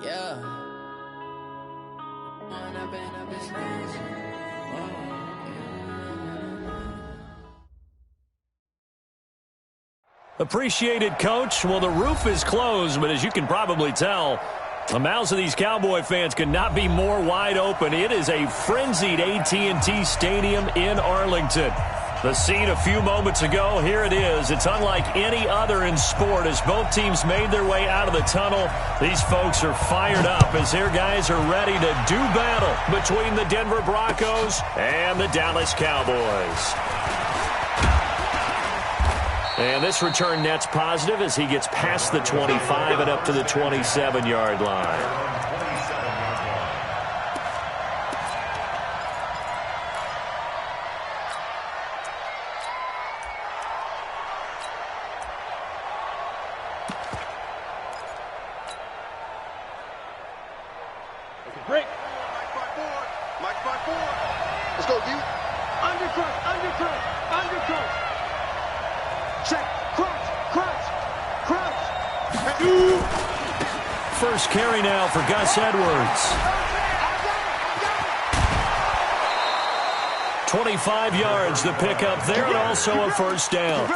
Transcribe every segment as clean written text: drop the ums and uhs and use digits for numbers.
Yeah. Appreciated, Coach. Well, the roof is closed, but as you can probably tell, the mouths of these Cowboy fans could not be more wide open. It is a frenzied AT&T Stadium in Arlington. The scene a few moments ago, here it is. It's unlike any other in sport as both teams made their way out of the tunnel. These folks are fired up as their guys are ready to do battle between the Denver Broncos and the Dallas Cowboys. And this return net's positive as he gets past the 25 and up to the 27-yard line. Break. Mike 5-4. Let's go, D. Undercut. Check. Crouch. First carry now for Gus Edwards. 25 yards the pickup there, and also a first down.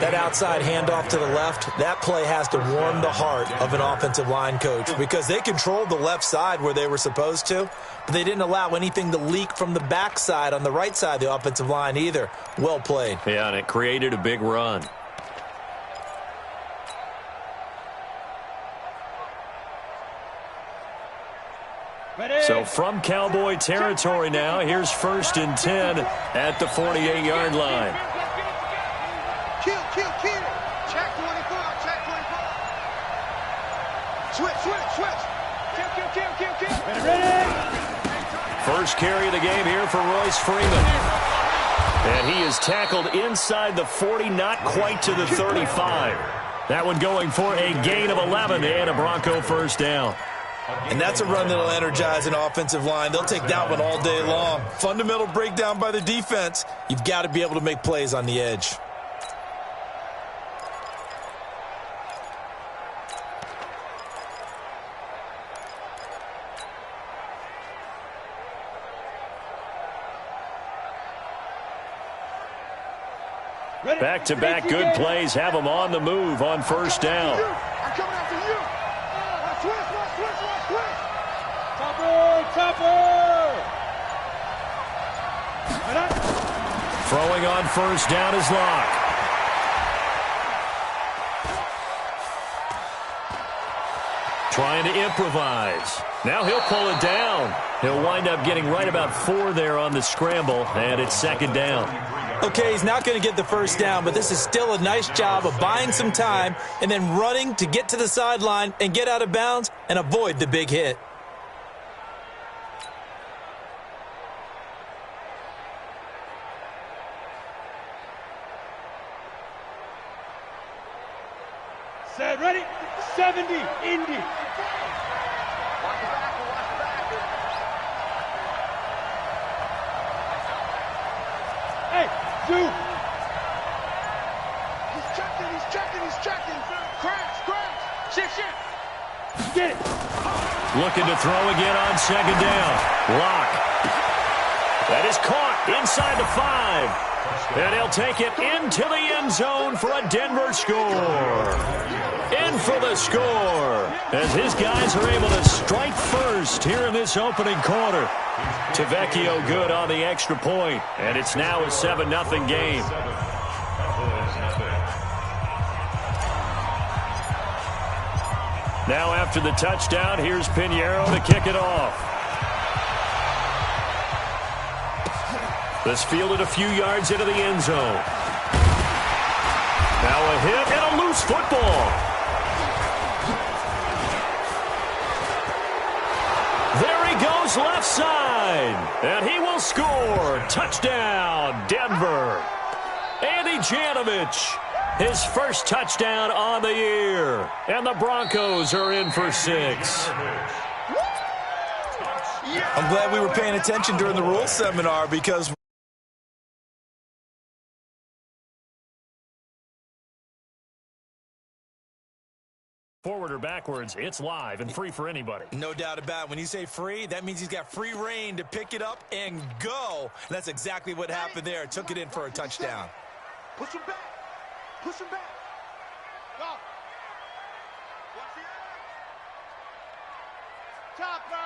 That outside handoff to the left, that play has to warm the heart of an offensive line coach because they controlled the left side where they were supposed to, but they didn't allow anything to leak from the backside on the right side of the offensive line either. Well played. Yeah, and it created a big run. So from Cowboy territory now, here's 1st and 10 at the 48-yard line. Kill. Check 24. Switch. Kill. Ready. First carry of the game here for Royce Freeman. And he is tackled inside the 40, not quite to the 35. That one going for a gain of 11 and a Bronco first down. And that's a run that'll energize an offensive line. They'll take that one all day long. Fundamental breakdown by the defense. You've got to be able to make plays on the edge. Back-to-back good plays have them on the move on first down. I'm coming after you. Switch. Topper. Throwing on first down is Locke. Trying to improvise. Now he'll pull it down. He'll wind up getting right about 4 there on the scramble, and it's 2nd down. Okay, he's not going to get the first down, but this is still a nice job of buying some time and then running to get to the sideline and get out of bounds and avoid the big hit. Set, ready? 70, Indy. Hey, Zoo. He's checking. Crash. Shit. Get it. Looking to throw again on 2nd down. Locke. That is caught inside the 5. And he'll take it into the end zone for a Denver score. In for the score as his guys are able to strike first here in this opening quarter. Tavecchio good on the extra point, and it's now a 7-0 game. Now after the touchdown, here's Pinheiro to kick it off. This fielded a few yards into the end zone. Now a hit and a loose football. There he goes left side. And he will score. Touchdown, Denver. Andy Janovich, his first touchdown on the year. And the Broncos are in for 6. I'm glad we were paying attention during the rules seminar because Forward or backwards, it's live and free for anybody. No doubt about it. When you say free, that means he's got free reign to pick it up and go. And that's exactly what happened there. Took it in for a touchdown. Push him back. Push him back. Go. Watch the air. Chopper.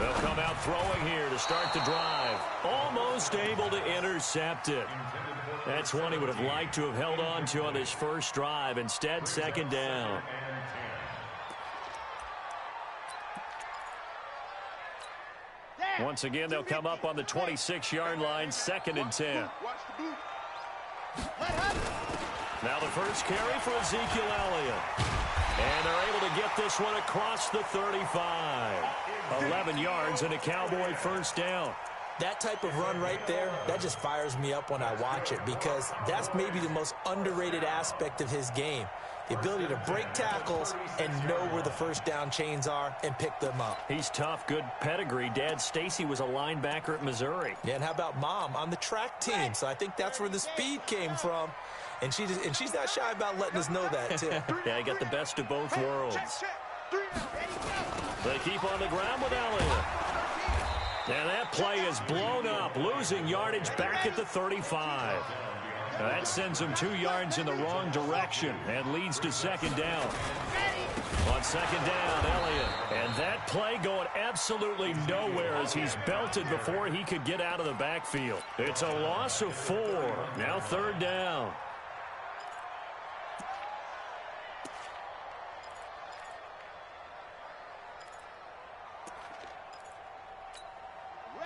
They'll come out throwing here to start the drive. Almost able to intercept it. That's one he would have liked to have held on to on this first drive. Instead, second down. Once again, they'll come up on the 26-yard line, 2nd and 10. Now the first carry for Ezekiel Elliott. And they're able to get this one across the 35. 11 yards and a Cowboy first down. That type of run right there, that just fires me up when I watch it because that's maybe the most underrated aspect of his game. The ability to break tackles and know where the first down chains are and pick them up. He's tough, good pedigree. Dad Stacy was a linebacker at Missouri. Yeah, and how about Mom on the track team? So I think that's where the speed came from. And she's not shy about letting us know that, too. Yeah, he got the best of both worlds. They keep on the ground with Elliott. And that play is blown up, losing yardage back at the 35. Now that sends him 2 yards in the wrong direction and leads to second down. On second down, Elliott. And that play going absolutely nowhere as he's belted before he could get out of the backfield. It's a loss of 4. Now third down.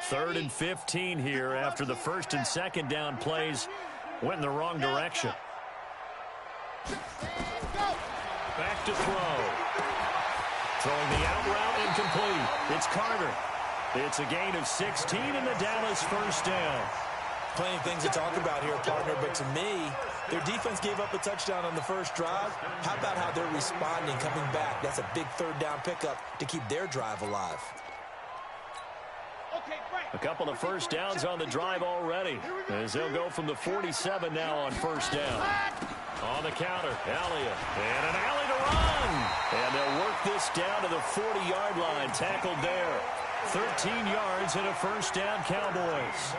Third and 15 here after the first and second down plays went in the wrong direction. Back to throw. Throwing the out route incomplete. It's Carter. It's a gain of 16 and the Dallas first down. Plenty of things to talk about here, partner, but to me, their defense gave up a touchdown on the first drive. How about how they're responding, coming back? That's a big third down pickup to keep their drive alive. A couple of first downs on the drive already as they'll go from the 47 now on first down. On the counter, Elliott. And an alley to run. And they'll work this down to the 40-yard line. Tackled there. 13 yards and a first down, Cowboys.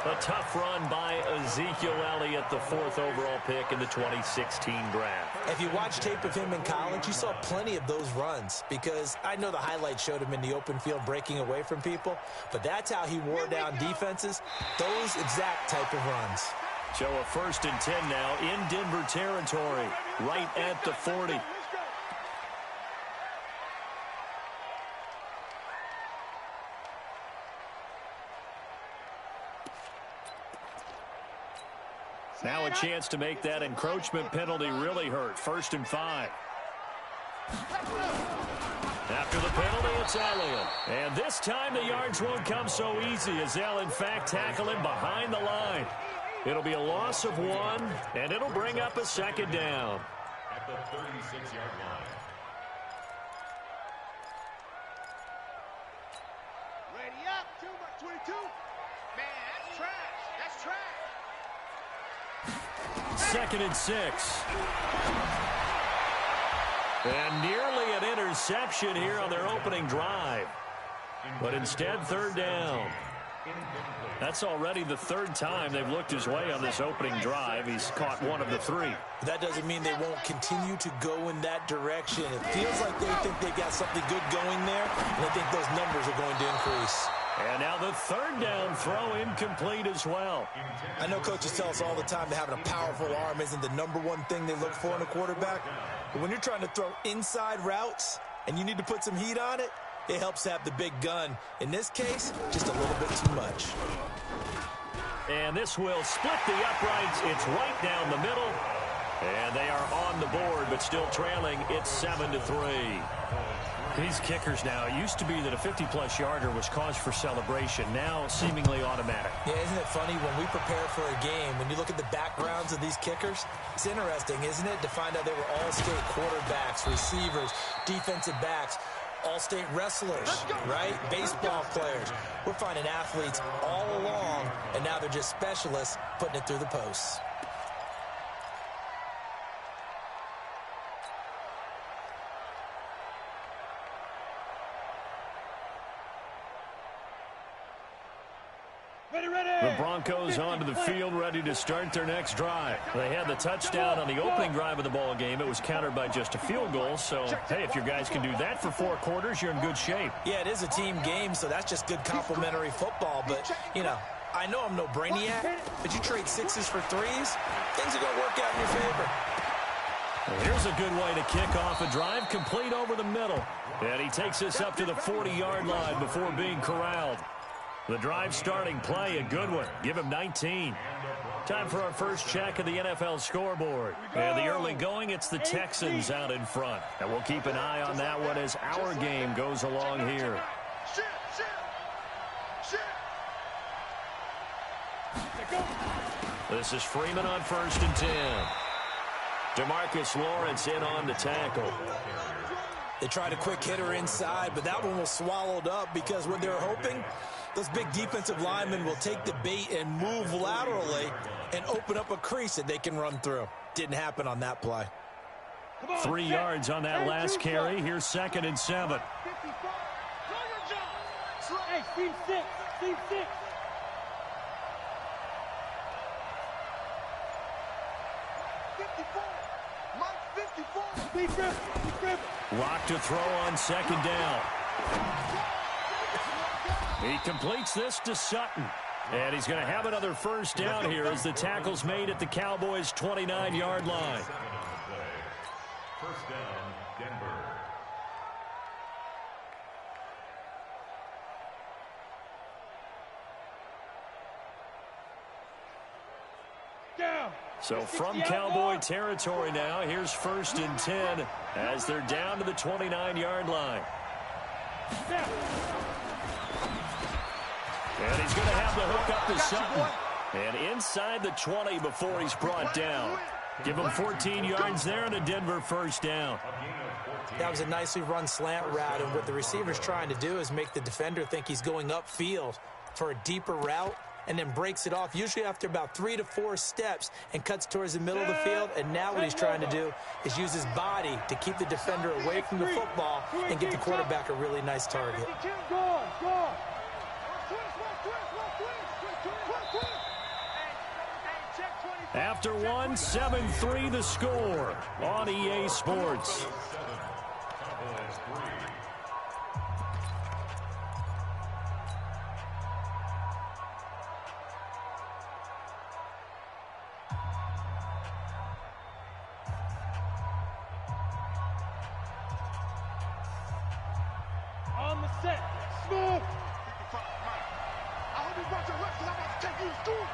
A tough run by Ezekiel Elliott, the 4th overall pick in the 2016 draft. If you watch tape of him in college, you saw plenty of those runs because I know the highlights showed him in the open field breaking away from people, but that's how he wore down defenses, those exact type of runs. So a 1st and 10 now in Denver territory, right at the 40. Now a chance to make that encroachment penalty really hurt. 1st and 5. After the penalty, it's Elliott. And this time the yards won't come so easy as they'll, in fact, tackle him behind the line. It'll be a loss of 1, and it'll bring up a second down. At the 36-yard line. Ready up, 22. Man, that's trash. That's trash. 2nd and 6. And nearly an interception here on their opening drive. But instead, third down. That's already the 3rd time they've looked his way on this opening drive. He's caught 1 of the 3. That doesn't mean they won't continue to go in that direction. It feels like they think they got something good going there, and they think those numbers are going to increase. And now the 3rd down throw incomplete as well. I know coaches tell us all the time that having a powerful arm isn't the #1 thing they look for in a quarterback. But when you're trying to throw inside routes and you need to put some heat on it, it helps to have the big gun. In this case, just a little bit too much. And this will split the uprights. It's right down the middle. And they are on the board, but still trailing. It's 7-3. These kickers now, it used to be that a 50-plus yarder was cause for celebration. Now, seemingly automatic. Yeah, isn't it funny when we prepare for a game, when you look at the backgrounds of these kickers, it's interesting, isn't it, to find out they were all-state quarterbacks, receivers, defensive backs, all-state wrestlers, right? Baseball players. We're finding athletes all along, and now they're just specialists putting it through the posts. Broncos onto the field, ready to start their next drive. They had the touchdown on the opening drive of the ball game. It was countered by just a field goal. So, hey, if your guys can do that for 4 quarters, you're in good shape. Yeah, it is a team game, so that's just good complimentary football. But, you know, I know I'm no brainiac, but you trade 6s for 3s, things are going to work out in your favor. Here's a good way to kick off a drive, complete over the middle. And he takes us up to the 40-yard line before being corralled. The drive starting play, a good one. Give him 19. Time for our first check of the NFL scoreboard. And the early going, it's the Texans out in front. And we'll keep an eye on that one as our game goes along here. This is Freeman on 1st and 10. DeMarcus Lawrence in on the tackle. They tried a quick hitter inside, but that one was swallowed up because what they're hoping, those big defensive linemen will take the bait and move laterally and open up a crease that they can run through. Didn't happen on that play. 3 yards on that last carry. Here's 2nd and 7. Hey, team 6, team 6. Rock to throw on 2nd down. He completes this to Sutton. And he's going to have another 1st down here as the tackle's made at the Cowboys' 29-yard line. 1st down, Denver. So from Cowboy territory now, here's 1st and 10 as they're down to the 29-yard line. And he's going to have the hook up to Sutton. And inside the 20 before he's brought down. Give him 14 yards there and a Denver 1st down. That was a nicely run slant route, and what the receiver's trying to do is make the defender think he's going upfield for a deeper route, and then breaks it off, usually after about 3 to 4 steps, and cuts towards the middle of the field. And now what he's trying to do is use his body to keep the defender away from the football and get the quarterback a really nice target. After 1, 7-3 the score on EA Sports. On the set, smooth. I hope he's watching left because I'm about to take you to school.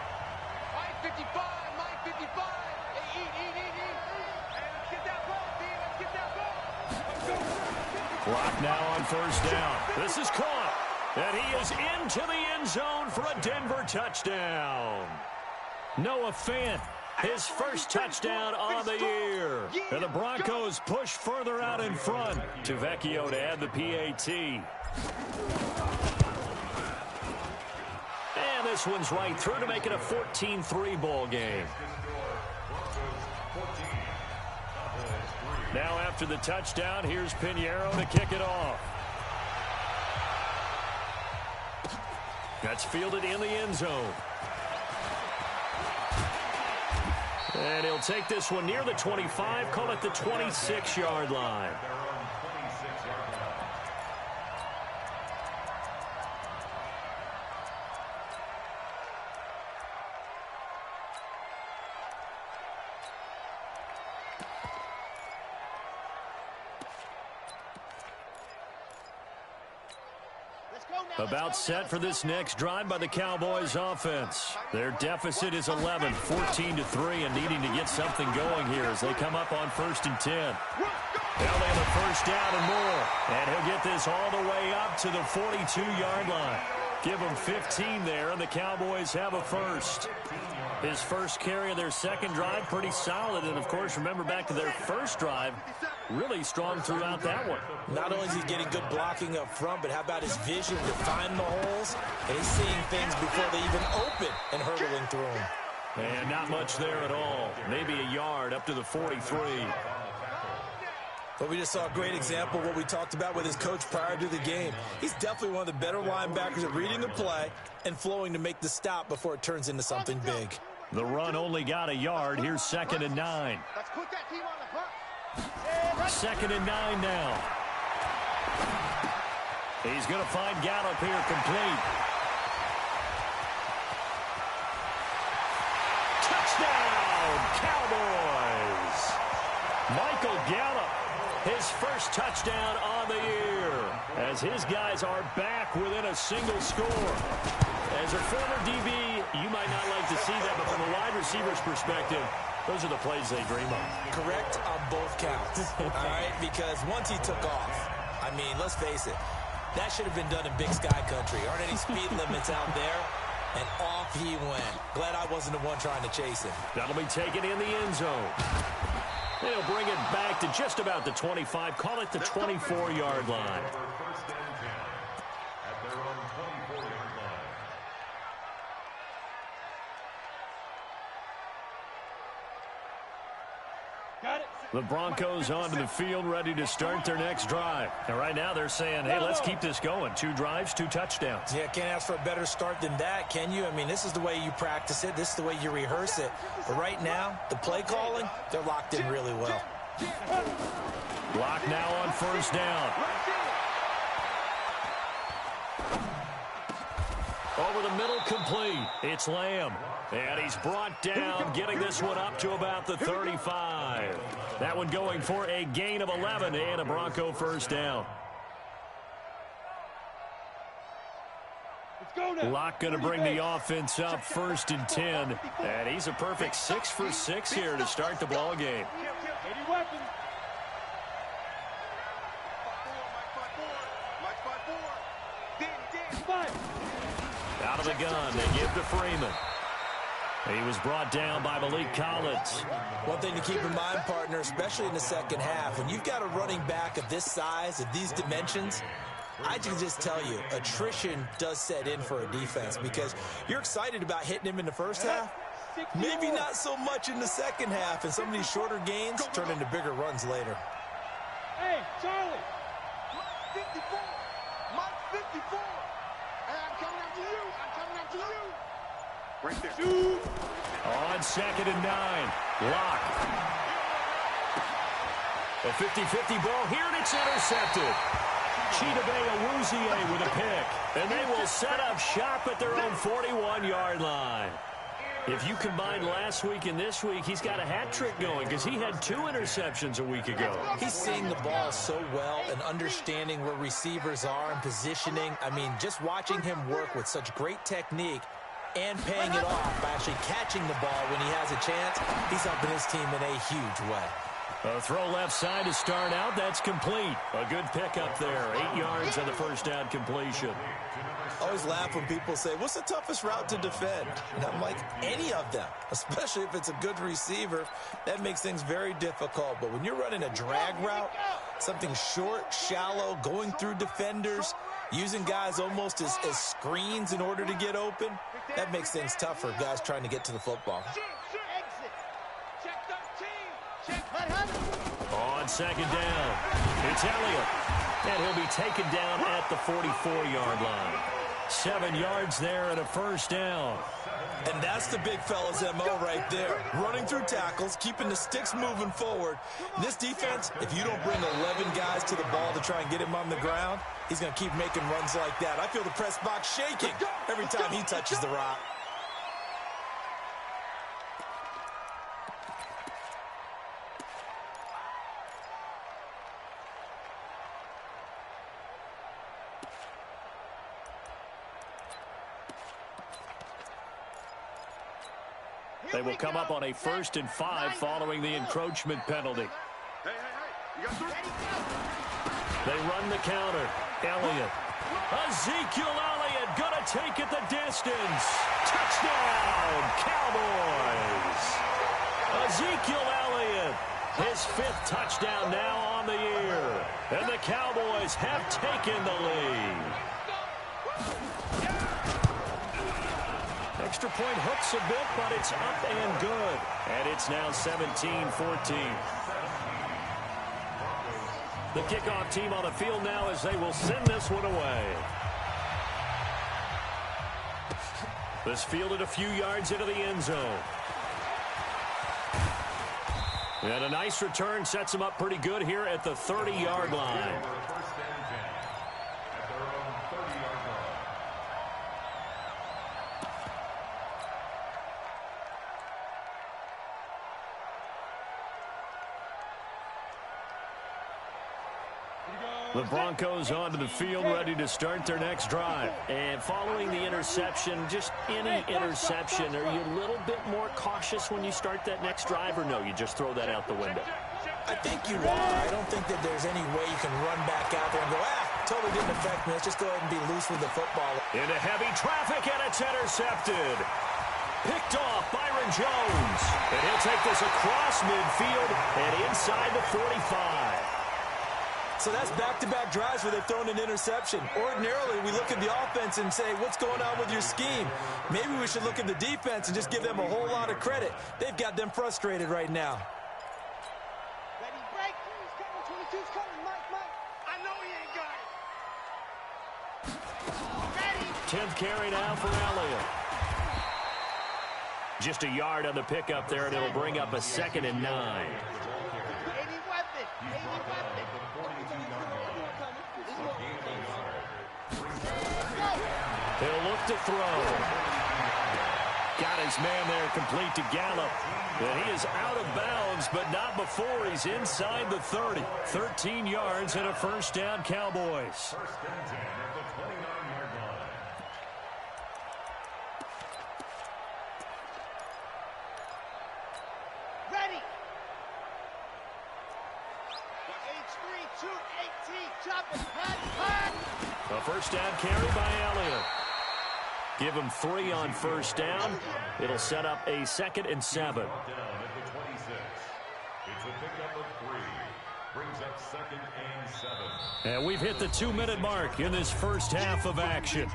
Mike 55, Mike 55. Hey, eat. Hey, let's get that ball, D. Let's get that ball. Let's go. Clock now on 1st down. This is caught. And he is into the end zone for a Denver touchdown. Noah Fant, his 1st touchdown on the year. And the Broncos push further out in front to Vecchio to add the PAT. And this one's right through to make it a 14-3 ball game. Now after the touchdown, here's Pinheiro to kick it off. That's fielded in the end zone. And he'll take this one near the 25, call it the 26-yard line. About set for this next drive by the Cowboys offense. Their deficit is 11, 14-3, and needing to get something going here as they come up on 1st and 10. Now they have a 1st down and more. And he'll get this all the way up to the 42-yard line. Give them 15 there, and the Cowboys have a 1st. His 1st carry of their 2nd drive, pretty solid. And, of course, remember back to their 1st drive, really strong throughout that one. Not only is he getting good blocking up front, but how about his vision to find the holes? And he's seeing things before they even open and hurdling through them. And not much there at all. Maybe a yard up to the 43. But we just saw a great example of what we talked about with his coach prior to the game. He's definitely one of the better linebackers at reading a play and flowing to make the stop before it turns into something big. The run only got a yard. Here's 2nd and 9. Let's put that team on the bus. 2nd and 9 now. He's going to find Gallup here complete. Touchdown, Cowboys! Michael Gallup, his first touchdown on the year, as his guys are back within a single score. As a former DB, you might not like to see that, but from a wide receiver's perspective, those are the plays they dream of. Correct on both counts, all right? Because once he took off, I mean, let's face it, that should have been done in Big Sky Country. Aren't any speed limits out there? And off he went. Glad I wasn't the one trying to chase him. That'll be taken in the end zone. They'll bring it back to just about the 25. Call it the 24-yard line. The Broncos onto the field, ready to start their next drive. And right now they're saying, hey, let's keep this going. 2 drives, 2 touchdowns. Yeah, can't ask for a better start than that, can you? I mean, this is the way you practice it. This is the way you rehearse it. But right now, the play calling, they're locked in really well. Lock now on 1st down. Over the middle, complete. It's Lamb. And he's brought down, getting this one up to about the 35. That one going for a gain of 11 and a Bronco 1st down. Locke going to bring the offense up 1st and 10. And he's a perfect 6 for 6 here to start the ball game. Out of the gun, they give to Freeman. He was brought down by Malik Collins. One thing to keep in mind, partner, especially in the second half, when you've got a running back of this size, of these dimensions, I can just tell you, attrition does set in for a defense because you're excited about hitting him in the first half. Maybe not so much in the second half, and some of these shorter gains turn into bigger runs later. Hey, Charlie! Mike 54! Mike 54! Hey, I'm coming after you! I'm coming after you! Right there. Shoot! On 2nd and 9. Locke. A 50-50 ball here, and it's intercepted. Chidobe Awuzie with a pick. And they will set up shop at their own 41-yard line. If you combine last week and this week, he's got a hat trick going because he had 2 interceptions a week ago. He's seeing the ball so well and understanding where receivers are and positioning. I mean, just watching him work with such great technique and paying it off by actually catching the ball when he has a chance, he's helping his team in a huge way. A throw left side to start out. That's complete. A good pickup there. 8 yards on the 1st down completion. I always laugh when people say, what's the toughest route to defend? And I'm like, any of them, especially if it's a good receiver. That makes things very difficult. But when you're running a drag route, something short, shallow, going through defenders, using guys almost as screens in order to get open, that makes things tough for guys trying to get to the football. On 2nd down, it's Elliott. And he'll be taken down at the 44-yard line. 7 yards there and a 1st down. And that's the big fella's MO right there. Running through tackles, keeping the sticks moving forward. This defense, if you don't bring 11 guys to the ball to try and get him on the ground, he's going to keep making runs like that. I feel the press box shaking every time he touches the rock. They will come up on a 1st and 5 following the encroachment penalty. They run the counter. Elliott. Ezekiel Elliott going to take it the distance. Touchdown, Cowboys. Ezekiel Elliott, his 5th touchdown now on the year. And the Cowboys have taken the lead. Extra point hooks a bit, but it's up and good. And it's now 17-14. The kickoff team on the field now as they will send this one away. This fielded a few yards into the end zone. And a nice return sets him up pretty good here at the 30-yard line. The Broncos onto the field, ready to start their next drive. And following the interception, just any interception, are you a little bit more cautious when you start that next drive, or no, you just throw that out the window? I think you are. I don't think that there's any way you can run back out there and go, totally didn't affect me. Let's just go ahead and be loose with the football. Into heavy traffic, and it's intercepted. Picked off Byron Jones. And he'll take this across midfield and inside the 45. So that's back-to-back drives where they've thrown an interception. Ordinarily, we look at the offense and say, what's going on with your scheme? Maybe we should look at the defense and just give them a whole lot of credit. They've got them frustrated right now. Ready, break. He's coming. 22's coming. Mike. I know he ain't got it. Ready. 10th carry now for Elliott. Just a yard on the pickup there, and it'll bring up a 2nd and 9. 80 weapon. 80 weapon. He'll look to throw. Got his man there complete to Gallup. And he is out of bounds, but not before he's inside the 30. 13 yards and a first down, Cowboys. First and 10 at the 29-yard line. Ready. H3, 218, chopping, pat. A first down carry by Elliott. Give him 3 on first down. It'll set up a 2nd and 7. Down at the 26. It's a pickup of 3. Brings up 2nd and 7. And we've hit the 2-minute mark in this first half of action.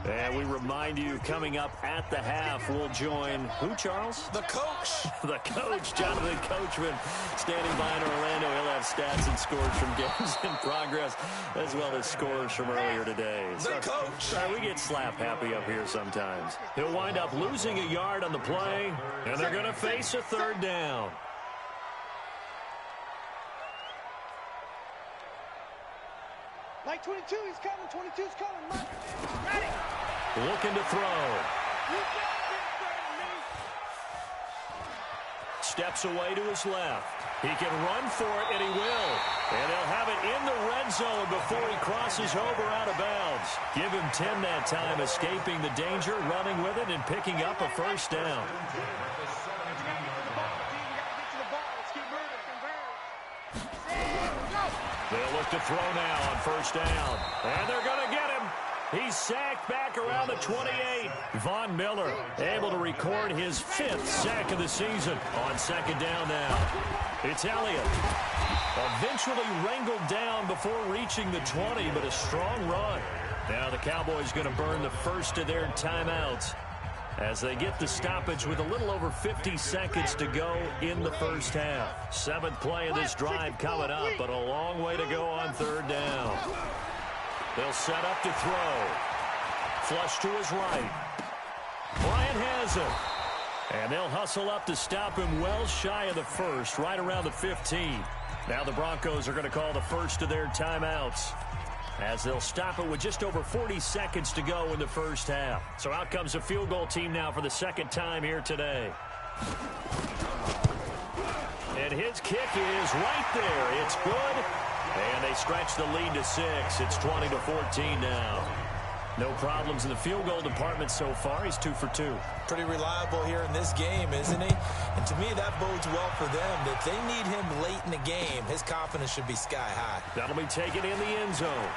And we remind you, coming up at the half, we'll join who, Charles? The coach. The coach, Jonathan Coachman, standing by in Orlando. He'll have stats and scores from games in progress, as well as scores from earlier today. The coach. Sorry, we get slap happy up here sometimes. He'll wind up losing a yard on the play, and they're going to face a 3rd down. Mike 22, he's coming. 22's coming. Mike. Ready. Looking to throw. You got this, me. Steps away to his left. He can run for it, and he will. And they'll have it in the red zone before he crosses over out of bounds. Give him 10 that time, escaping the danger, running with it, and picking up a first down. They'll look to throw now on first down. And they're going to get him. He's sacked back around the 28. Von Miller able to record his 5th sack of the season on 2nd down now. It's Elliott. Eventually wrangled down before reaching the 20, but a strong run. Now the Cowboys going to burn the first of their timeouts as they get the stoppage with a little over 50 seconds to go in the first half. 7th play of this drive coming up, but a long way to go on 3rd down. They'll set up to throw. Flush to his right. Bryant has it. And they'll hustle up to stop him well shy of the 1st, right around the 15. Now the Broncos are going to call the first of their timeouts, as they'll stop it with just over 40 seconds to go in the first half. So out comes the field goal team now for the 2nd time here today. And his kick is right there. It's good. And they stretch the lead to 6. It's 20-14 now. No problems in the field goal department so far. He's 2 for 2. Pretty reliable here in this game, isn't he? And to me, that bodes well for them. That they need him late in the game. His confidence should be sky high. That'll be taken in the end zone.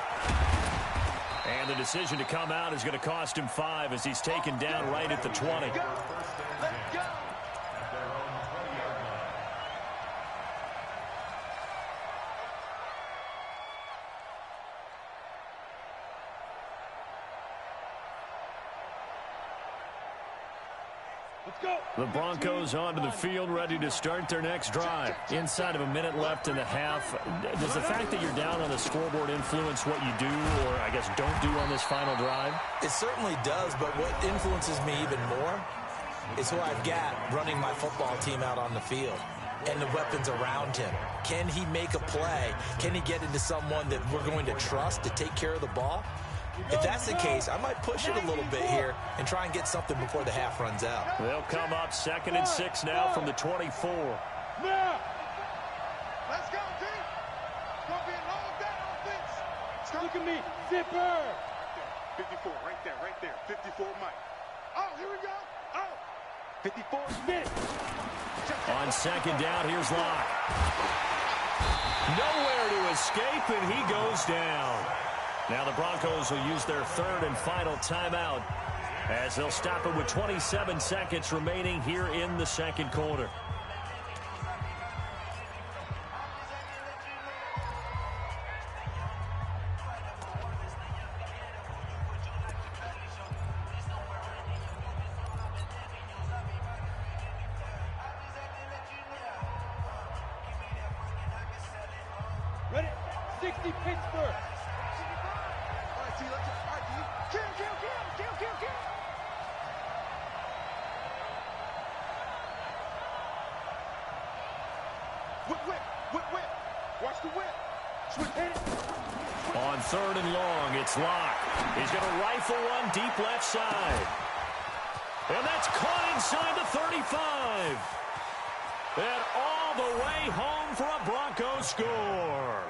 And the decision to come out is going to cost him 5 as he's taken down right at the 20. Let's go. The Broncos onto the field, ready to start their next drive. Inside of a minute left in the half. Does the fact that you're down on the scoreboard influence what you do, or I guess don't do on this final drive? It certainly does, but what influences me even more is who I've got running my football team out on the field and the weapons around him. Can he make a play? Can he get into someone that we're going to trust to take care of the ball? If that's the case, I might push it a little bit here and try and get something before the half runs out. They'll come up 2nd and 6 now from the 24. Let's go, team. It's going to be a long day offense. Look at me. Zipper. 54, right there. 54, Mike. Oh, here we go. Oh. 54, Smith. On 2nd down, here's Locke. Nowhere to escape, and he goes down. Now the Broncos will use their 3rd and final timeout as they'll stop it with 27 seconds remaining here in the 2nd quarter. Ready? 60 Pittsburgh. Kill. Whip. Watch the whip. Switch, hit it. On 3rd and long, it's Locke. He's going to rifle one deep left side. And that's caught inside the 35. And all the way home for a Broncos score.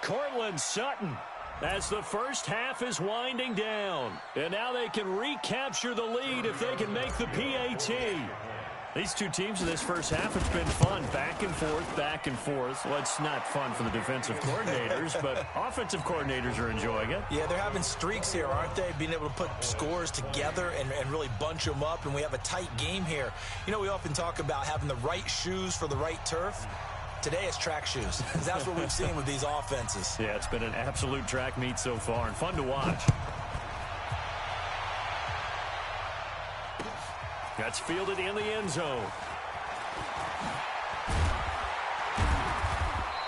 Courtland Sutton, as the first half is winding down. And now they can recapture the lead if they can make the PAT. These two teams in this first half, it's been fun. Back and forth. Well, it's not fun for the defensive coordinators, but offensive coordinators are enjoying it. Yeah, they're having streaks here, aren't they? Being able to put scores together and really bunch them up, and we have a tight game here. You know, we often talk about having the right shoes for the right turf. Today it's track shoes, because that's what we've seen with these offenses. Yeah, it's been an absolute track meet so far, and fun to watch. That's fielded in the end zone.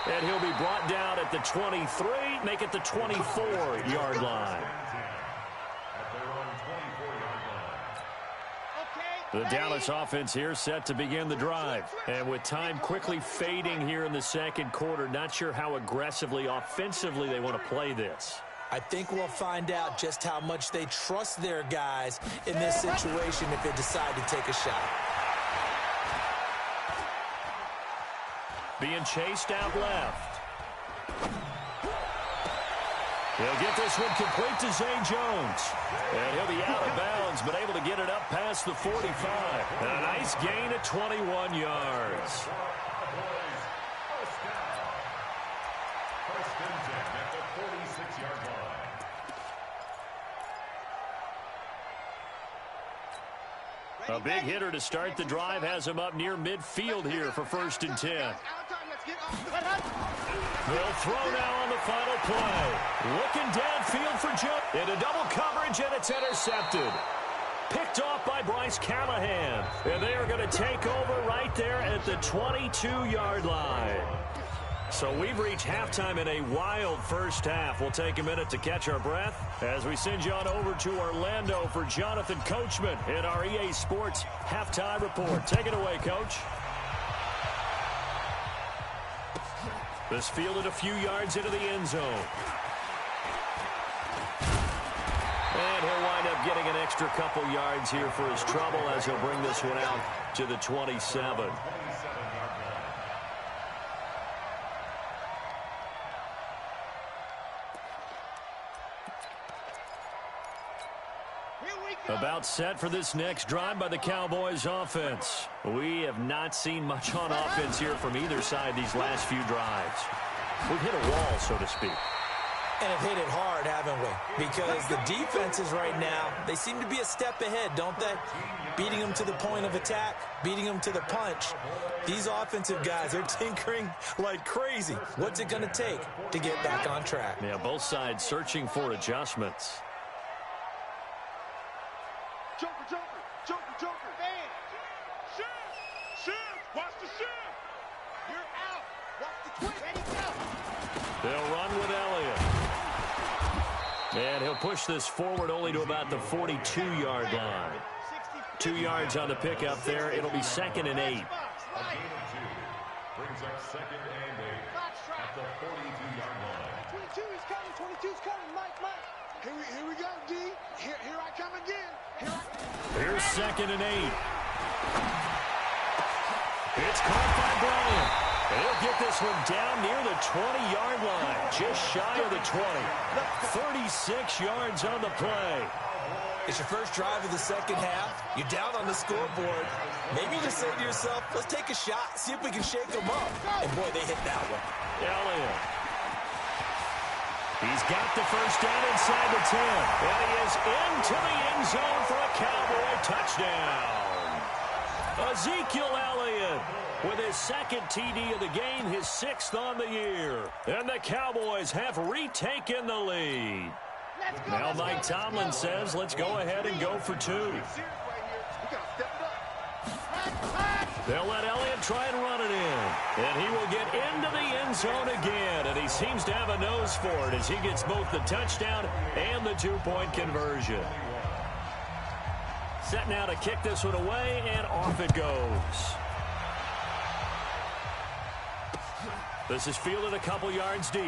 And he'll be brought down at the 23, make it the 24-yard line. The Dallas offense here set to begin the drive. And with time quickly fading here in the 2nd quarter, not sure how aggressively, offensively they want to play this. I think we'll find out just how much they trust their guys in this situation if they decide to take a shot. Being chased out left. He'll get this one complete to Zay Jones. And he'll be out of bounds, but able to get it up past the 45. And a nice gain of 21 yards. A big hitter to start the drive has him up near midfield here for 1st and 10. They'll throw now on the final play. Looking downfield for Joe. Into double coverage, and it's intercepted. Picked off by Bryce Callahan. And they are going to take over right there at the 22-yard line. So we've reached halftime in a wild first half. We'll take a minute to catch our breath as we send you on over to Orlando for Jonathan Coachman in our EA Sports Halftime Report. Take it away, Coach. This fielded a few yards into the end zone. And he'll wind up getting an extra couple yards here for his trouble as he'll bring this one out to the 27. About set for this next drive by the Cowboys offense. We have not seen much on offense here from either side these last few drives. We've hit a wall, so to speak. And have hit it hard, haven't we? Because the defenses right now, they seem to be a step ahead, don't they? Beating them to the point of attack, beating them to the punch. These offensive guys are tinkering like crazy. What's it going to take to get back on track? Yeah, both sides searching for adjustments. Joker. Shift. Watch the shift. You're out. Watch the twist. Ready, go. They'll run with Elliott. And he'll push this forward only to about the 42-yard line. 2 yards on the pickup there. It'll be 2nd and 8. A gain of 2. Brings up 2nd and 8 at the 42-yard line. 22 is coming. 22's coming. Mike. Here we go, D. Here I come again. Here's 2nd and 8. It's caught by Bryant. He'll get this one down near the 20-yard line, just shy of the 20. 36 yards on the play. It's your first drive of the second half. You're down on the scoreboard. Maybe you just say to yourself, let's take a shot, see if we can shake them up. And, boy, they hit that one. Elliott. He's got the first down inside the 10. And he is into the end zone for a Cowboy touchdown. Ezekiel Elliott with his 2nd TD of the game, his 6th on the year. And the Cowboys have retaken the lead. Now Mike Tomlin says, let's go ahead and go for 2. They'll let Elliott try and run it in. And he will get into the end zone again. And he seems to have a nose for it as he gets both the touchdown and the 2-point conversion. Set now to kick this one away, and off it goes. This is fielded a couple yards deep.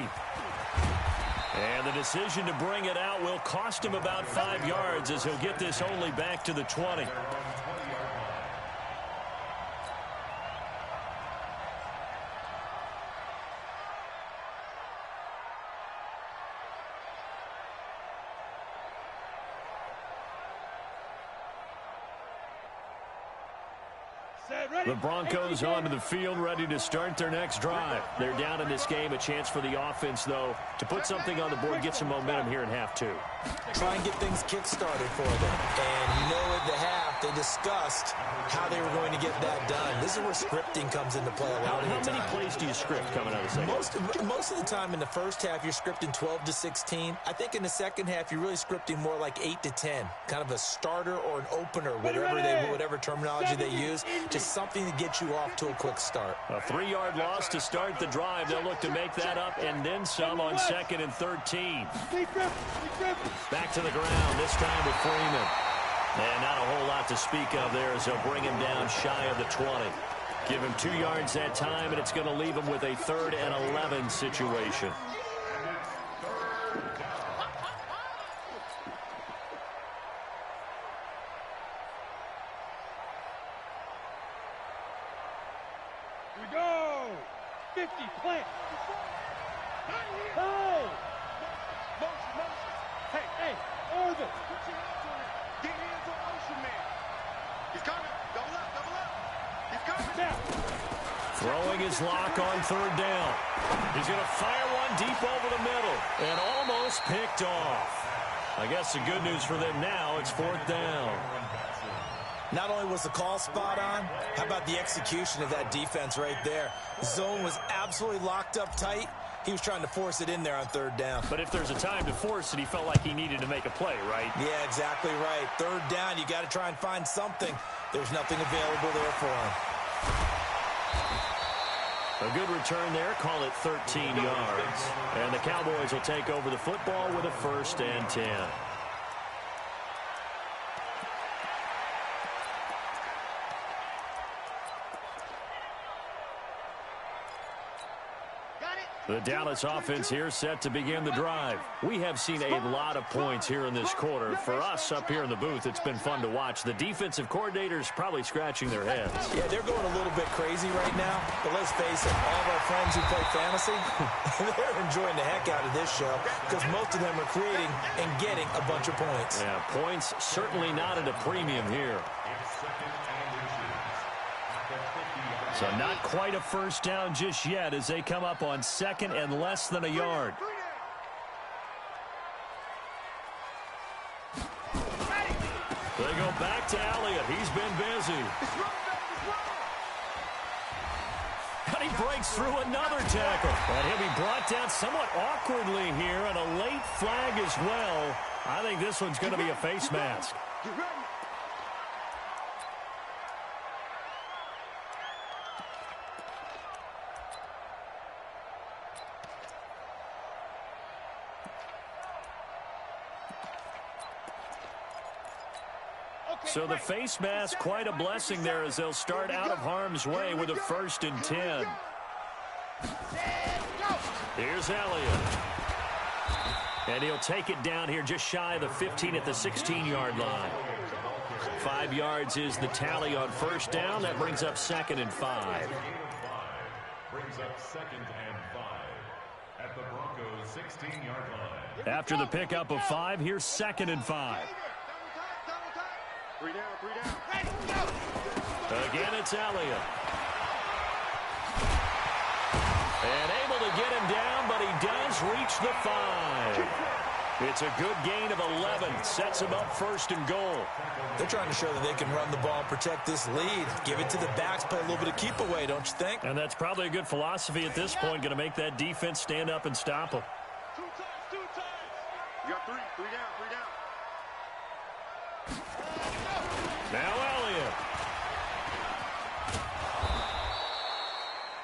And the decision to bring it out will cost him about 5 yards as he'll get this only back to the 20. The Broncos onto the field, ready to start their next drive. They're down in this game. A chance for the offense, though, to put something on the board, get some momentum here in half 2. Try and get things kick-started for them. And you know at the half, they discussed how they were going to get that done. This is where scripting comes into play a lot of the time. How many plays do you script coming out of the second? Most of the time in the first half, you're scripting 12 to 16. I think in the second half, you're really scripting more like 8 to 10. Kind of a starter or an opener, whatever terminology they use, just something to get you off to a quick start. A 3-yard loss to start the drive. They'll look to make that up and then some on 2nd and 13. Back to the ground, this time with Freeman. And not a whole lot to speak of there as they'll bring him down shy of the 20. Give him 2 yards that time, and it's going to leave him with a 3rd and 11 situation. Here we go. 50, plant. Hey. Motion. Hey, Irvin. Put your hands on it. Get hands on Ocean Man. He's coming. Double up. He's coming. Now. Throwing his lock on 3rd down. He's going to fire one deep over the middle and almost picked off. I guess the good news for them now, it's 4th down. Not only was the call spot on, how about the execution of that defense right there? The zone was absolutely locked up tight. He was trying to force it in there on 3rd down. But if there's a time to force it, he felt like he needed to make a play, right? Yeah, exactly right. 3rd down, you got to try and find something. There's nothing available there for him. A good return there, call it 13 yards. And the Cowboys will take over the football with a 1st and 10. The Dallas offense here set to begin the drive. We have seen a lot of points here in this quarter. For us up here in the booth, it's been fun to watch. The defensive coordinators probably scratching their heads. Yeah, they're going a little bit crazy right now. But let's face it, all of our friends who play fantasy, they're enjoying the heck out of this show because most of them are creating and getting a bunch of points. Yeah, points certainly not at a premium here. So not quite a 1st down just yet as they come up on 2nd and less than a yard. They go back to Elliott. He's been busy. And he breaks through another tackle. And he'll be brought down somewhat awkwardly here, and a late flag as well. I think this one's going to be a face mask. So the face mask, quite a blessing there as they'll start out of harm's way with a 1st and 10. Here's Elliott. And he'll take it down here just shy of the 15 at the 16-yard line. 5 yards is the tally on 1st down. That brings up 2nd and 5. Brings up 2nd and 5 at the Broncos' 16-yard line. After the pickup of 5, here's 2nd and 5. 3 down, 3 down. Ready, go. Again, it's Elliott. And able to get him down, but he does reach the 5. It's a good gain of 11. Sets him up 1st and goal. They're trying to show that they can run the ball and protect this lead. Give it to the backs, play a little bit of keep away, don't you think? And that's probably a good philosophy at this point. Going to make that defense stand up and stop them. 2 times, 2 times. You got 3 down, 3 down. Now Elliott.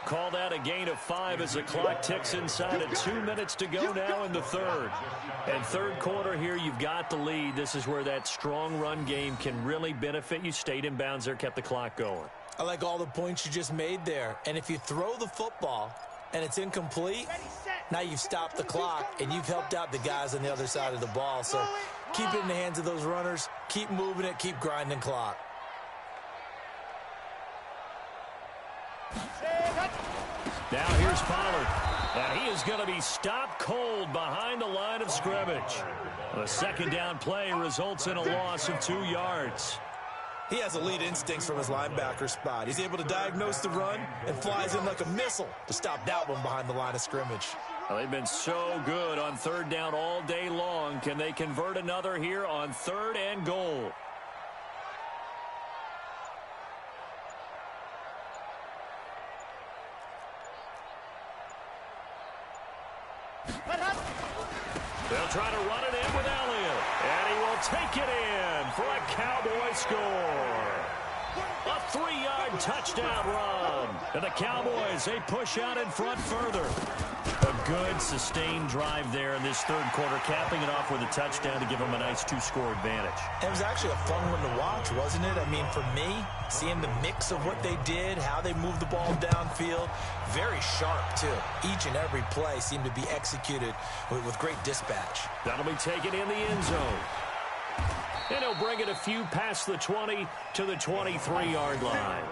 Call that a gain of 5 as the clock ticks inside of 2 minutes to go now in the 3rd. And 3rd quarter here, you've got the lead. This is where that strong run game can really benefit you. Stayed in bounds there, kept the clock going. I like all the points you just made there. And if you throw the football and it's incomplete, now you've stopped the clock and you've helped out the guys on the other side of the ball. So keep it in the hands of those runners. Keep moving it. Keep grinding clock. Now here's Pollard. And he is going to be stopped cold behind the line of scrimmage. The 2nd down play results in a loss of 2 yards. He has elite instincts from his linebacker spot. He's able to diagnose the run and flies in like a missile to stop that one behind the line of scrimmage. Well, they've been so good on 3rd down all day long. Can they convert another here on 3rd and goal? They'll try to run it in with Elliott. And he will take it in for a Cowboy score. A 3-yard touchdown run. And the Cowboys, they push out in front further. A good sustained drive there in this 3rd quarter, capping it off with a touchdown to give them a nice 2-score advantage. It was actually a fun one to watch, wasn't it? I mean, for me, seeing the mix of what they did, how they moved the ball downfield, very sharp, too. Each and every play seemed to be executed with great dispatch. That'll be taken in the end zone. And he'll bring it a few past the 20 to the 23-yard line.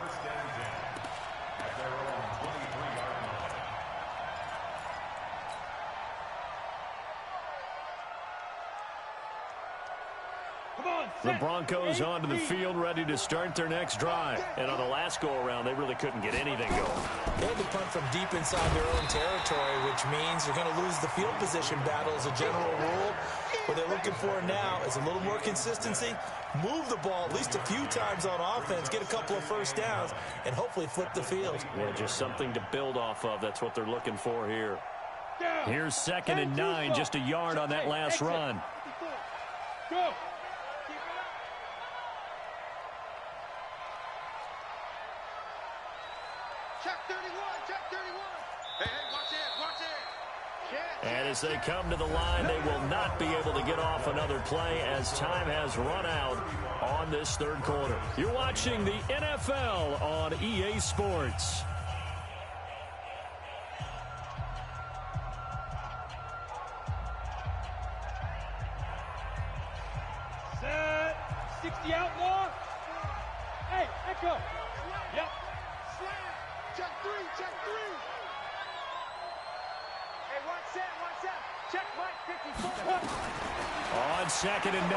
The Broncos onto the field, ready to start their next drive. And on the last go-around, they really couldn't get anything going. They had to punt from deep inside their own territory, which means they're going to lose the field position battle as a general rule. What they're looking for now is a little more consistency, move the ball at least a few times on offense, get a couple of 1st downs, and hopefully flip the field. Yeah, just something to build off of. That's what they're looking for here. Here's 2nd and 9, just a yard on that last run. Go. Check 31, check 31. Hey, watch it, watch it. And as they come to the line, they will not be able to get off another play as time has run out on this 3rd quarter. You're watching the NFL on EA Sports. Set. 60 outlaw. Hey, echo. Yep. Check 3, check 3. Hey, one set. Check Mike 54. On 2nd and 9.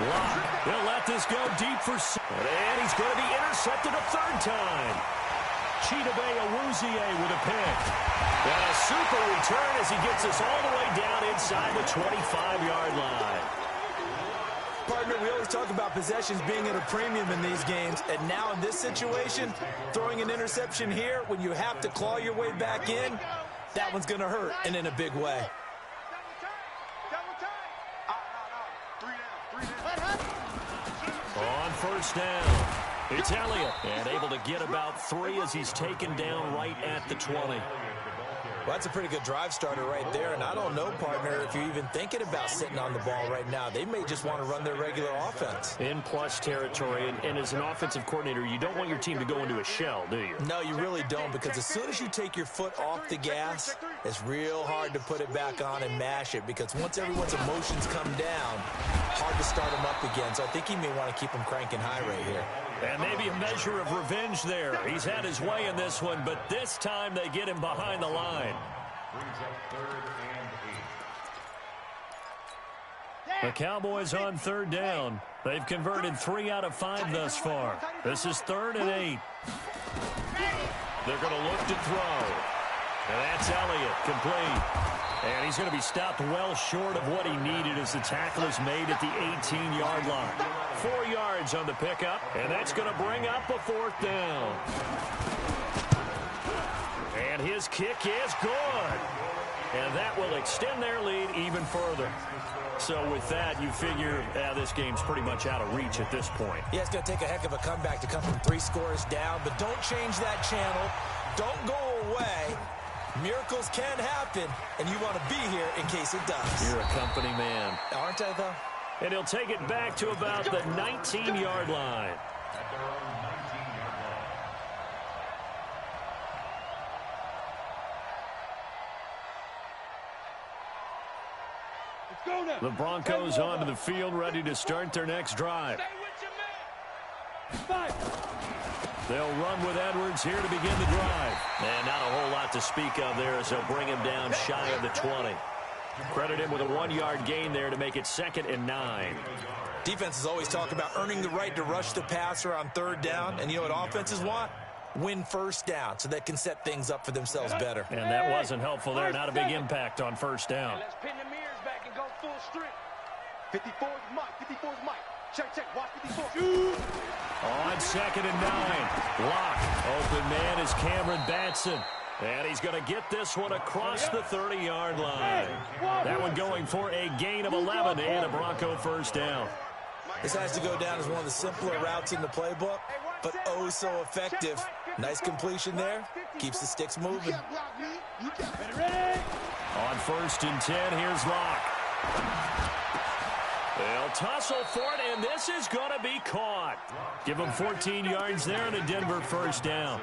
Lock. They'll let this go deep for... And he's going to be intercepted a 3rd time. Chidobe Awuzie with a pick. And a super return as he gets us all the way down inside the 25-yard line. Partner, we always talk about possessions being at a premium in these games, and now in this situation, throwing an interception here when you have to claw your way back in, that one's going to hurt, and in a big way. Double time. On 1st down, it's Elliott. And able to get about 3 as he's taken down right at the 20. Well, that's a pretty good drive starter right there, and I don't know, partner, if you're even thinking about sitting on the ball right now. They may just want to run their regular offense. In plus territory, and as an offensive coordinator, you don't want your team to go into a shell, do you? No, you really don't, because as soon as you take your foot off the gas, it's real hard to put it back on and mash it, because once everyone's emotions come down, hard to start them up again. So I think he may want to keep them cranking high right here. And maybe a measure of revenge there. He's had his way in this one, but this time they get him behind the line. Brings up 3rd and 8. The Cowboys on 3rd down. They've converted 3 out of 5 thus far. This is 3rd and 8. They're going to look to throw. And that's Elliott, complete. And he's going to be stopped well short of what he needed as the tackle is made at the 18-yard line. 4 yards on the pickup, and that's going to bring up a 4th down. And his kick is good. And that will extend their lead even further. So with that, you figure this game's pretty much out of reach at this point. Yeah, it's going to take a heck of a comeback to come from 3 scores down, but don't change that channel. Don't go away. Miracles can happen, and you want to be here in case it does. You're a company man. Aren't I, though? And he'll take it back to about the 19-yard line. At their own 19-yard line. Let's go now. The Broncos onto the field, ready to start their next drive. Stay with your man. Fight. They'll run with Edwards here to begin the drive. And not a whole lot to speak of there as they'll bring him down shy of the 20. Credit him with a 1-yard gain there to make it 2nd and 9. Defenses always talk about earning the right to rush the passer on 3rd down. And you know what offenses want? Win 1st down so they can set things up for themselves better. And that wasn't helpful there. Not a big impact on 1st down. Let's pin the mirrors back and go full strength. 54 is Mike. 54 is Mike. Check, check. Watch 54. Shoot. On 2nd and 9. Lock. Open man is Cameron Batson. And he's going to get this one across the 30-yard line. That one going for a gain of 11 and a Bronco 1st down. This has to go down as one of the simpler routes in the playbook, but oh so effective. Nice completion there. Keeps the sticks moving. On 1st and 10, here's Lock. They'll tussle for it, and this is going to be caught. Give them 14 yards there and a Denver 1st down.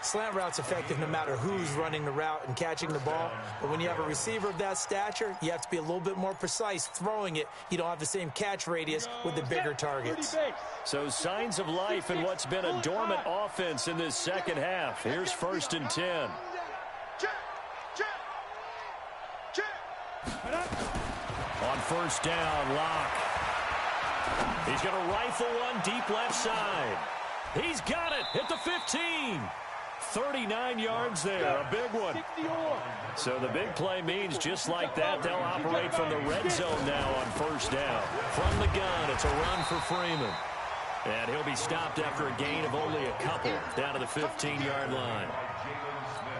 Slant route's effective no matter who's running the route and catching the ball. But when you have a receiver of that stature, you have to be a little bit more precise throwing it. You don't have the same catch radius with the bigger targets. So signs of life in what's been a dormant offense in this 2nd half. Here's 1st and 10. On 1st down, Lock. He's going to rifle one deep left side. He's got it at the 15. 39 yards there, a big one. So the big play means just like that, they'll operate from the red zone now on 1st down. From the gun, it's a run for Freeman. And he'll be stopped after a gain of only a couple down to the 15-yard line.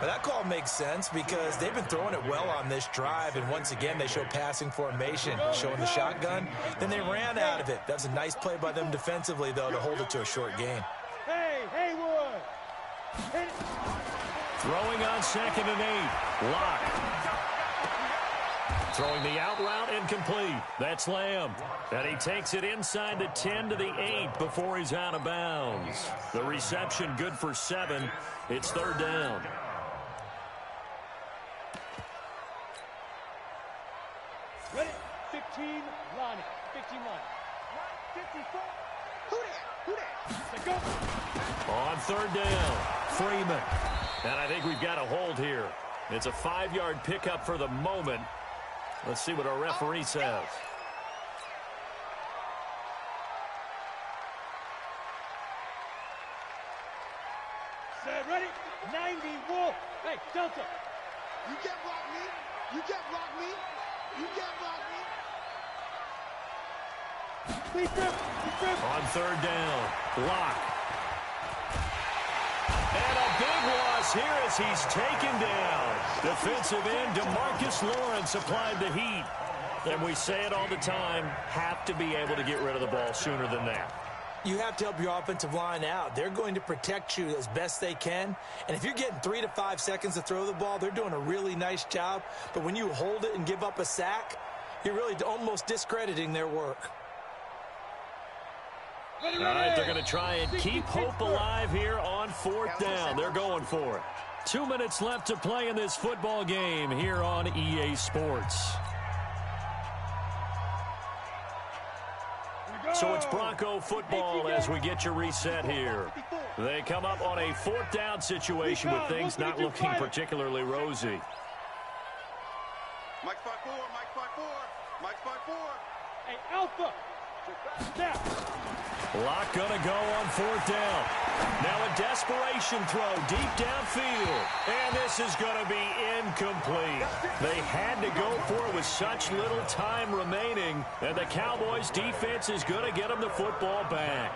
But that call makes sense because they've been throwing it well on this drive, and once again they show passing formation, showing the shotgun. Then they ran out of it. That was a nice play by them defensively, though, to hold it to a short gain. Hey, Haywood. Throwing on 2nd and 8. Lock. Throwing the out route incomplete. That's Lamb. And he takes it inside the 10 to the 8 before he's out of bounds. The reception good for 7. It's 3rd down. Ready? 15, line it. 15 line. 54. Who that? Let's go. On 3rd down, Freeman. And I think we've got a hold here. It's a 5-yard pickup for the moment. Let's see what our referee says. Set, ready? 90 Wolf. Hey, Delta. You can't block me. You can't block me. You can't block me. Deep grip. On 3rd down, Lock. And a big loss here as he's taken down. Defensive end DeMarcus Lawrence applied the heat. And we say it all the time, have to be able to get rid of the ball sooner than that. You have to help your offensive line out. They're going to protect you as best they can. And if you're getting 3 to 5 seconds to throw the ball, they're doing a really nice job. But when you hold it and give up a sack, you're really almost discrediting their work. All right, they're going to try and keep hope alive here on 4th down. They're going for it. 2 minutes left to play in this football game here on EA Sports. So it's Bronco football as we get you reset here. They come up on a 4th down situation with things not looking particularly rosy. Mike's 5-4, Mike's 5-4, Mike's 5-4. Hey, Alpha. Snap. Lock going to go on 4th down. Now a desperation throw deep downfield. And this is going to be incomplete. They had to go for it with such little time remaining. And the Cowboys defense is going to get them the football back.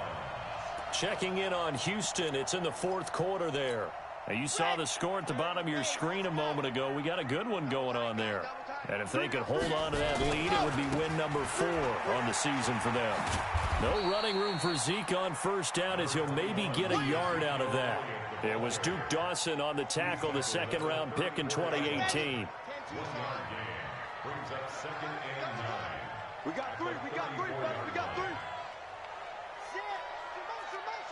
Checking in on Houston. It's in the 4th quarter there. Now you saw the score at the bottom of your screen a moment ago. We got a good one going on there. And if they could hold on to that lead, it would be win number 4 on the season for them. No running room for Zeke on 1st down as he'll maybe get a yard out of that. It was Duke Dawson on the tackle, the 2nd-round pick in 2018. 1-yard gain brings up 2nd and 9. We got 3, we got 3, brother, we got 3.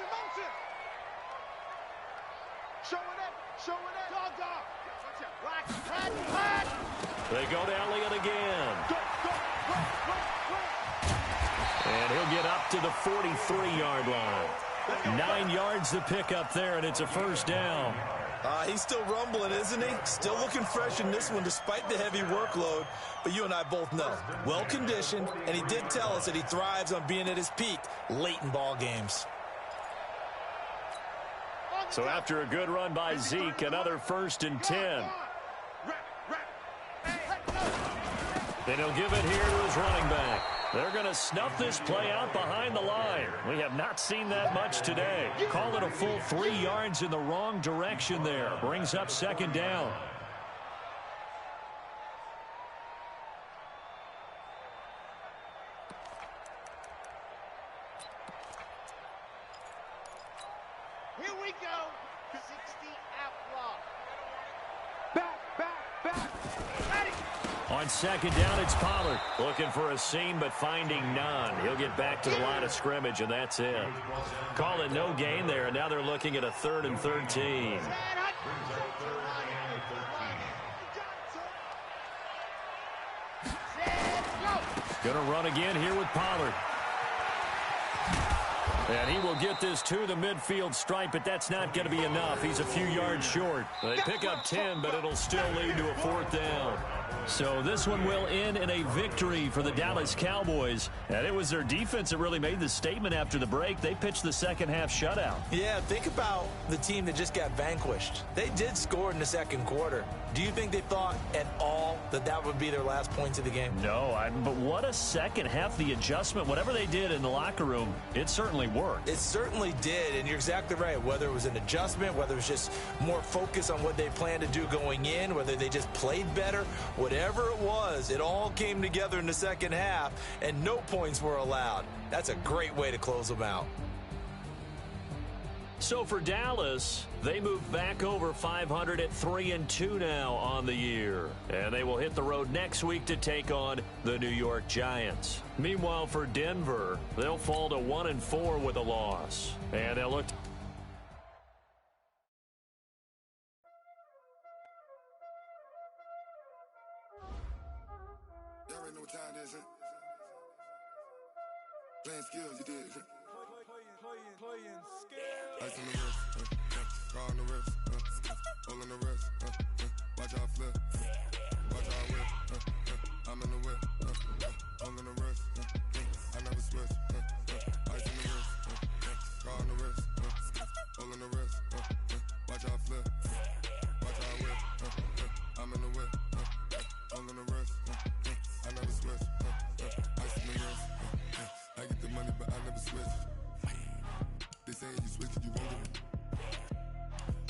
Motion. Show it up. Dog. Hot. They go to Elliott again. Go. And he'll get up to the 43-yard line. 9 yards to pick up there, and it's a 1st down. He's still rumbling, isn't he? Still looking fresh in this one despite the heavy workload. But you and I both know, well-conditioned, and he did tell us that he thrives on being at his peak late in ball games. So after a good run by Zeke, another 1st and 10. Then he'll give it here to his running back. They're going to snuff this play out behind the line. We have not seen that much today. Call it a full 3 yards in the wrong direction there. Brings up 2nd down. Here we go. 60 out block. Back. Ready. On 2nd down, it's Pollard. Looking for a seam, but finding none. He'll get back to the line of scrimmage, and that's it. Call it no gain there, and now they're looking at a 3rd and 13. Going to run again here with Pollard. And he will get this to the midfield stripe, but that's not going to be enough. He's a few yards short. They pick up 10, but it'll still lead to a 4th down. So this one will end in a victory for the Dallas Cowboys. And it was their defense that really made the statement after the break. They pitched the 2nd half shutout. Yeah, think about the team that just got vanquished. They did score in the 2nd quarter. Do you think they thought at all that that would be their last points of the game? No, but what a 2nd half. The adjustment, whatever they did in the locker room, it certainly worked. It certainly did, and you're exactly right. Whether it was an adjustment, whether it was just more focus on what they planned to do going in, whether they just played better, whatever it was, it all came together in the 2nd half, and no points were allowed. That's a great way to close them out. So for Dallas, they move back over 500 at 3-2 now on the year. And they will hit the road next week to take on the New York Giants. Meanwhile, for Denver, they'll fall to 1-4 with a loss. And they'll look... Y'all already know what time it is, huh? Playing skills, you did. Playing skills. Ice on the wrist, car on the wrist, hole on the wrist, watch out flip, watch out whip, I'm in the whip, hole in the wrist, I never switch, ice on the wrist, car on the wrist, hole in the wrist, watch out flip, watch out whip, I'm in the whip, hole in the wrist, I never switch, ice on the wrist, I get the money but I never switch. They say you switch it, you won't get it.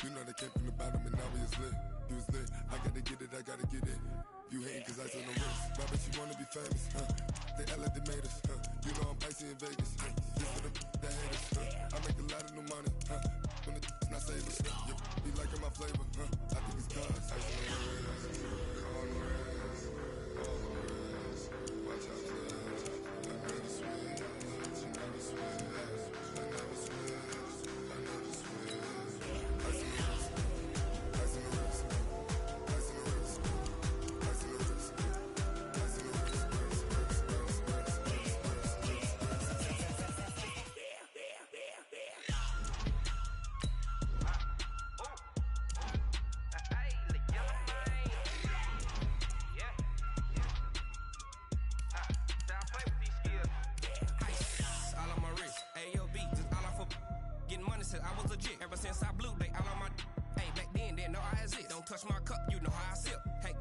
You know they came from the bottom and now we is lit. You was lit, I gotta get it, I gotta get it. You hating cause I on the wrist. Why bet you wanna be famous, huh? They act like they made us, huh? You know I'm icy in Vegas. Just for the haters. I make a lot of new money. When it's not savers. Be liking my flavor. I think it's cause. Ice on the wrist. On the wrist. On the wrist. Watch out, please. I never switch. I never switch. I never switch. I never switch. Ice on the wrist. Ice on the wrist. Ice on the wrist. Ice on the wrist. Ice on the wrist. I was legit ever since I blew they all on my. Hey, back then, didn't know I had it. Don't touch my cup, you know how I sip. Hey.